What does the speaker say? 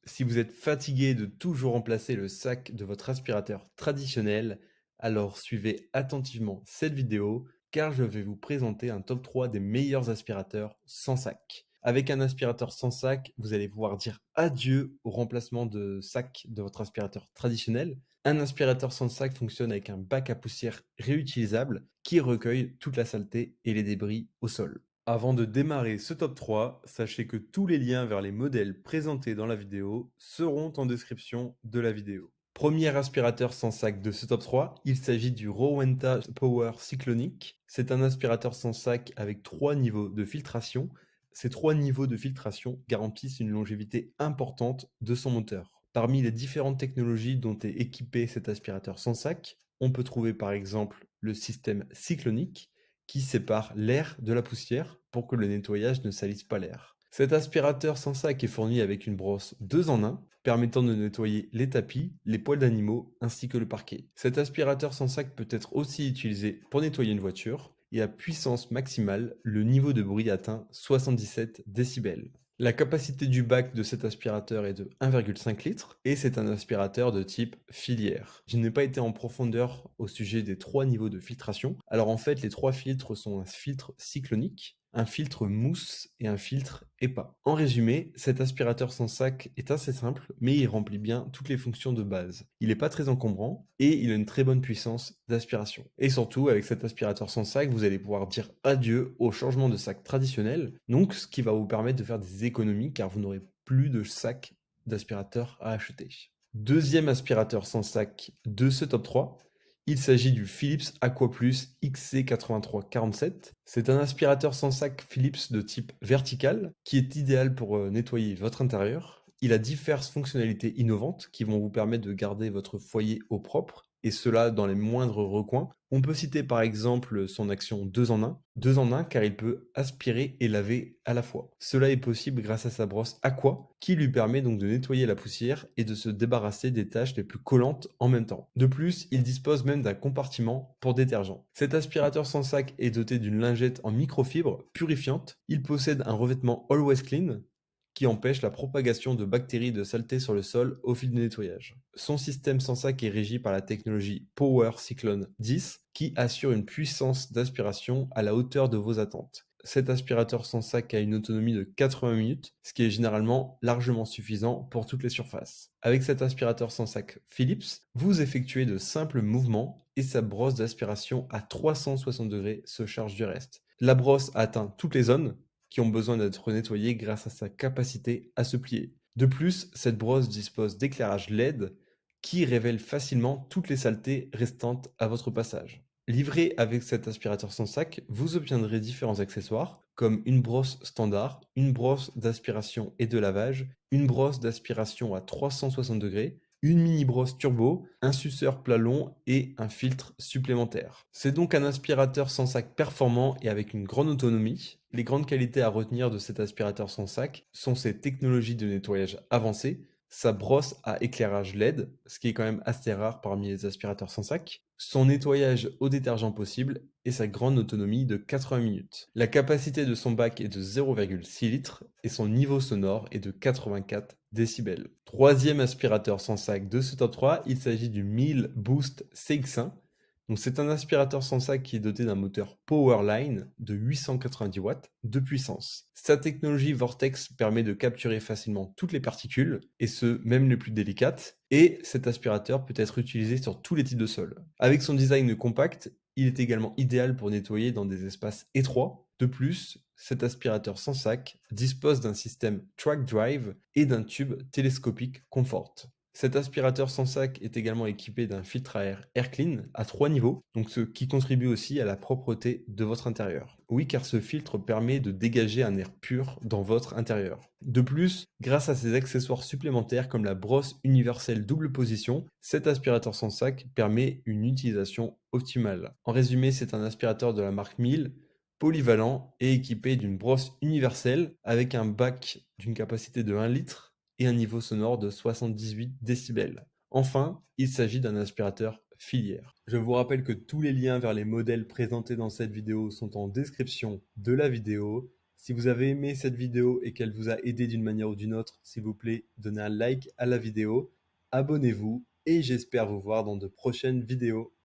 Si vous êtes fatigué de toujours remplacer le sac de votre aspirateur traditionnel, alors suivez attentivement cette vidéo car je vais vous présenter un top 3 des meilleurs aspirateurs sans sac. Avec un aspirateur sans sac, vous allez pouvoir dire adieu au remplacement de sac de votre aspirateur traditionnel. Un aspirateur sans sac fonctionne avec un bac à poussière réutilisable qui recueille toute la saleté et les débris au sol. Avant de démarrer ce top 3, sachez que tous les liens vers les modèles présentés dans la vidéo seront en description de la vidéo. Premier aspirateur sans sac de ce top 3, il s'agit du Rowenta Power Cyclonic. C'est un aspirateur sans sac avec 3 niveaux de filtration. Ces 3 niveaux de filtration garantissent une longévité importante de son moteur. Parmi les différentes technologies dont est équipé cet aspirateur sans sac, on peut trouver par exemple le système cyclonique, qui sépare l'air de la poussière pour que le nettoyage ne salisse pas l'air. Cet aspirateur sans sac est fourni avec une brosse 2 en 1, permettant de nettoyer les tapis, les poils d'animaux ainsi que le parquet. Cet aspirateur sans sac peut être aussi utilisé pour nettoyer une voiture et à puissance maximale, le niveau de bruit atteint 77 décibels. La capacité du bac de cet aspirateur est de 1,5 litres et c'est un aspirateur de type filière. Je n'ai pas été en profondeur au sujet des 3 niveaux de filtration. Alors en fait, les 3 filtres sont un filtre cyclonique, un filtre mousse et un filtre HEPA. En résumé, cet aspirateur sans sac est assez simple, mais il remplit bien toutes les fonctions de base. Il n'est pas très encombrant et il a une très bonne puissance d'aspiration. Et surtout, avec cet aspirateur sans sac, vous allez pouvoir dire adieu au changement de sac traditionnel, donc ce qui va vous permettre de faire des économies car vous n'aurez plus de sac d'aspirateur à acheter. Deuxième aspirateur sans sac de ce top 3, il s'agit du Philips AquaPlus XC8347. C'est un aspirateur sans sac Philips de type vertical qui est idéal pour nettoyer votre intérieur. Il a diverses fonctionnalités innovantes qui vont vous permettre de garder votre foyer au propre et cela dans les moindres recoins. On peut citer par exemple son action 2 en 1. 2 en 1 car il peut aspirer et laver à la fois. Cela est possible grâce à sa brosse Aqua qui lui permet donc de nettoyer la poussière et de se débarrasser des tâches les plus collantes en même temps. De plus, il dispose même d'un compartiment pour détergent. Cet aspirateur sans sac est doté d'une lingette en microfibre purifiante. Il possède un revêtement Always Clean qui empêche la propagation de bactéries et de saleté sur le sol au fil du nettoyage. Son système sans sac est régi par la technologie Power Cyclone 10 qui assure une puissance d'aspiration à la hauteur de vos attentes. Cet aspirateur sans sac a une autonomie de 80 minutes, ce qui est généralement largement suffisant pour toutes les surfaces. Avec cet aspirateur sans sac Philips, vous effectuez de simples mouvements et sa brosse d'aspiration à 360 degrés se charge du reste. La brosse atteint toutes les zones qui ont besoin d'être nettoyées grâce à sa capacité à se plier. De plus, cette brosse dispose d'éclairage LED qui révèle facilement toutes les saletés restantes à votre passage. Livré avec cet aspirateur sans sac, vous obtiendrez différents accessoires comme une brosse standard, une brosse d'aspiration et de lavage, une brosse d'aspiration à 360 degrés, une mini brosse turbo, un suceur plat long et un filtre supplémentaire. C'est donc un aspirateur sans sac performant et avec une grande autonomie. Les grandes qualités à retenir de cet aspirateur sans sac sont ses technologies de nettoyage avancées, sa brosse à éclairage LED, ce qui est quand même assez rare parmi les aspirateurs sans sac, son nettoyage au détergent possible et sa grande autonomie de 80 minutes. La capacité de son bac est de 0,6 litres et son niveau sonore est de 84 décibels. Troisième aspirateur sans sac de ce top 3, il s'agit du Miele Boost CX1. Donc c'est un aspirateur sans sac qui est doté d'un moteur Powerline de 890 watts de puissance. Sa technologie Vortex permet de capturer facilement toutes les particules, et ce, même les plus délicates, et cet aspirateur peut être utilisé sur tous les types de sols. Avec son design compact, il est également idéal pour nettoyer dans des espaces étroits. De plus, cet aspirateur sans sac dispose d'un système Track Drive et d'un tube télescopique Comfort. Cet aspirateur sans sac est également équipé d'un filtre à air AirClean à 3 niveaux, donc ce qui contribue aussi à la propreté de votre intérieur. Oui, car ce filtre permet de dégager un air pur dans votre intérieur. De plus, grâce à ses accessoires supplémentaires comme la brosse universelle double position, cet aspirateur sans sac permet une utilisation optimale. En résumé, c'est un aspirateur de la marque Miele, polyvalent et équipé d'une brosse universelle avec un bac d'une capacité de 1 litre et un niveau sonore de 78 décibels. Enfin, il s'agit d'un aspirateur filière. Je vous rappelle que tous les liens vers les modèles présentés dans cette vidéo sont en description de la vidéo. Si vous avez aimé cette vidéo et qu'elle vous a aidé d'une manière ou d'une autre, s'il vous plaît, donnez un like à la vidéo, abonnez-vous et j'espère vous voir dans de prochaines vidéos.